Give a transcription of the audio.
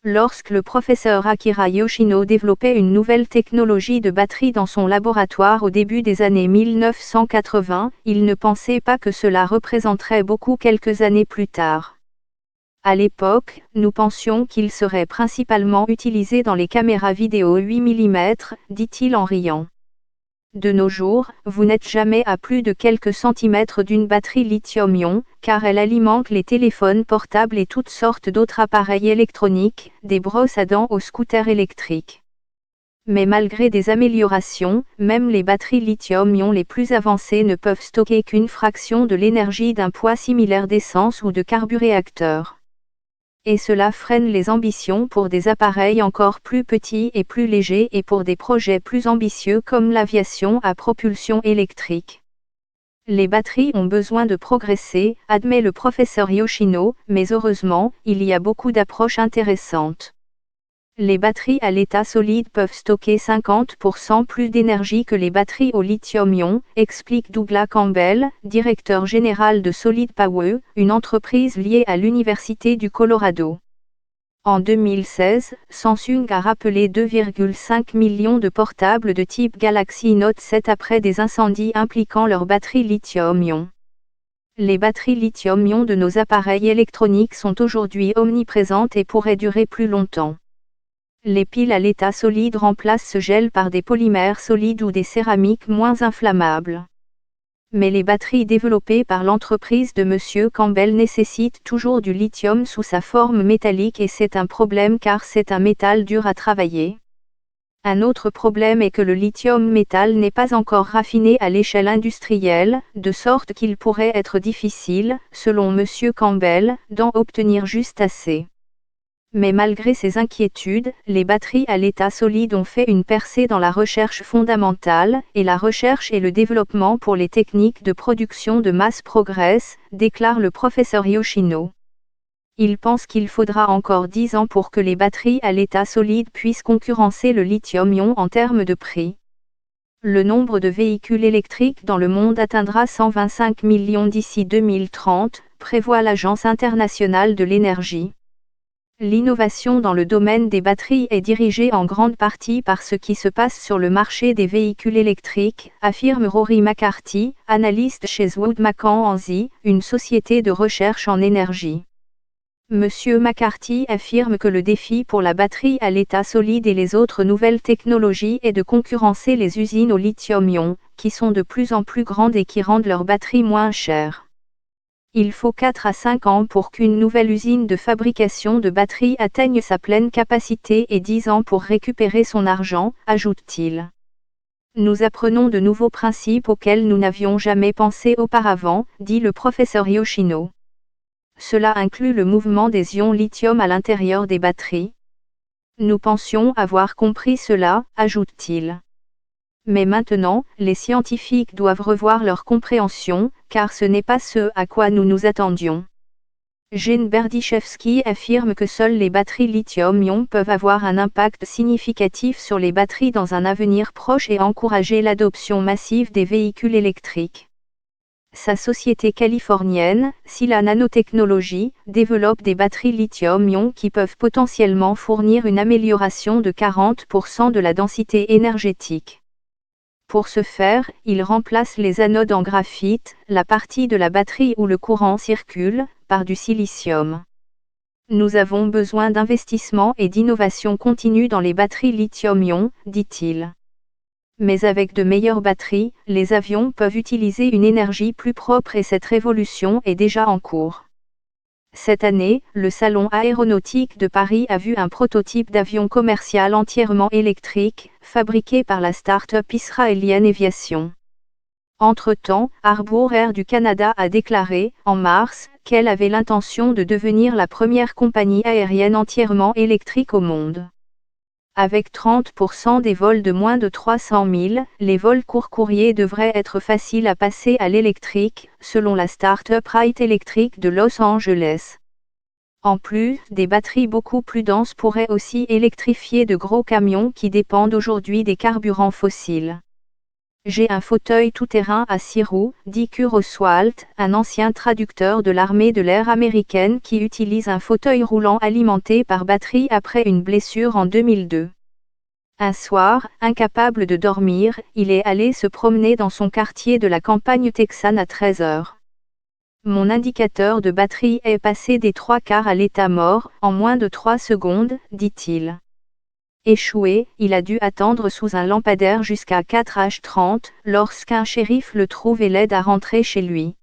Lorsque le professeur Akira Yoshino développait une nouvelle technologie de batterie dans son laboratoire au début des années 1980, il ne pensait pas que cela représenterait beaucoup quelques années plus tard. À l'époque, nous pensions qu'il serait principalement utilisé dans les caméras vidéo 8 mm, dit-il en riant. De nos jours, vous n'êtes jamais à plus de quelques centimètres d'une batterie lithium-ion, car elle alimente les téléphones portables et toutes sortes d'autres appareils électroniques, des brosses à dents aux scooters électriques. Mais malgré des améliorations, même les batteries lithium-ion les plus avancées ne peuvent stocker qu'une fraction de l'énergie d'un poids similaire d'essence ou de carburéacteur. Et cela freine les ambitions pour des appareils encore plus petits et plus légers et pour des projets plus ambitieux comme l'aviation à propulsion électrique. Les batteries ont besoin de progresser, admet le professeur Yoshino, mais heureusement, il y a beaucoup d'approches intéressantes. Les batteries à l'état solide peuvent stocker 50% plus d'énergie que les batteries au lithium-ion, explique Douglas Campbell, directeur général de Solid Power, une entreprise liée à l'Université du Colorado. En 2016, Samsung a rappelé 2,5 millions de portables de type Galaxy Note 7 après des incendies impliquant leurs batteries lithium-ion. Les batteries lithium-ion de nos appareils électroniques sont aujourd'hui omniprésentes et pourraient durer plus longtemps. Les piles à l'état solide remplacent ce gel par des polymères solides ou des céramiques moins inflammables. Mais les batteries développées par l'entreprise de M. Campbell nécessitent toujours du lithium sous sa forme métallique et c'est un problème car c'est un métal dur à travailler. Un autre problème est que le lithium métal n'est pas encore raffiné à l'échelle industrielle, de sorte qu'il pourrait être difficile, selon M. Campbell, d'en obtenir juste assez. Mais malgré ces inquiétudes, les batteries à l'état solide ont fait une percée dans la recherche fondamentale, et la recherche et le développement pour les techniques de production de masse progressent, déclare le professeur Yoshino. Il pense qu'il faudra encore 10 ans pour que les batteries à l'état solide puissent concurrencer le lithium-ion en termes de prix. Le nombre de véhicules électriques dans le monde atteindra 125 millions d'ici 2030, prévoit l'Agence internationale de l'énergie. L'innovation dans le domaine des batteries est dirigée en grande partie par ce qui se passe sur le marché des véhicules électriques, affirme Rory McCarthy, analyste chez Wood Mackenzie, une société de recherche en énergie. Monsieur McCarthy affirme que le défi pour la batterie à l'état solide et les autres nouvelles technologies est de concurrencer les usines au lithium-ion, qui sont de plus en plus grandes et qui rendent leurs batteries moins chères. Il faut 4 à 5 ans pour qu'une nouvelle usine de fabrication de batteries atteigne sa pleine capacité et 10 ans pour récupérer son argent, ajoute-t-il. Nous apprenons de nouveaux principes auxquels nous n'avions jamais pensé auparavant, dit le professeur Yoshino. Cela inclut le mouvement des ions lithium à l'intérieur des batteries. Nous pensions avoir compris cela, ajoute-t-il. Mais maintenant, les scientifiques doivent revoir leur compréhension, car ce n'est pas ce à quoi nous nous attendions. Jane Berdychevsky affirme que seules les batteries lithium-ion peuvent avoir un impact significatif sur les batteries dans un avenir proche et encourager l'adoption massive des véhicules électriques. Sa société californienne, Sila Nanotechnology, développe des batteries lithium-ion qui peuvent potentiellement fournir une amélioration de 40% de la densité énergétique. Pour ce faire, il remplace les anodes en graphite, la partie de la batterie où le courant circule, par du silicium. Nous avons besoin d'investissement et d'innovation continue dans les batteries lithium-ion, dit-il. Mais avec de meilleures batteries, les avions peuvent utiliser une énergie plus propre et cette révolution est déjà en cours. Cette année, le Salon aéronautique de Paris a vu un prototype d'avion commercial entièrement électrique, fabriqué par la start-up israélienne Eviation. Entre-temps, Harbour Air du Canada a déclaré, en mars, qu'elle avait l'intention de devenir la première compagnie aérienne entièrement électrique au monde. Avec 30% des vols de moins de 300 000, les vols court-courrier devraient être faciles à passer à l'électrique, selon la start-up Wright Electric de Los Angeles. En plus, des batteries beaucoup plus denses pourraient aussi électrifier de gros camions qui dépendent aujourd'hui des carburants fossiles. J'ai un fauteuil tout-terrain à 6 roues, dit Kurt Oswald, un ancien traducteur de l'armée de l'air américaine qui utilise un fauteuil roulant alimenté par batterie après une blessure en 2002. Un soir, incapable de dormir, il est allé se promener dans son quartier de la campagne texane à 13 heures. Mon indicateur de batterie est passé des 3/4 à l'état mort, en moins de 3 secondes, dit-il. Échoué, il a dû attendre sous un lampadaire jusqu'à 4h30, lorsqu'un shérif le trouve et l'aide à rentrer chez lui.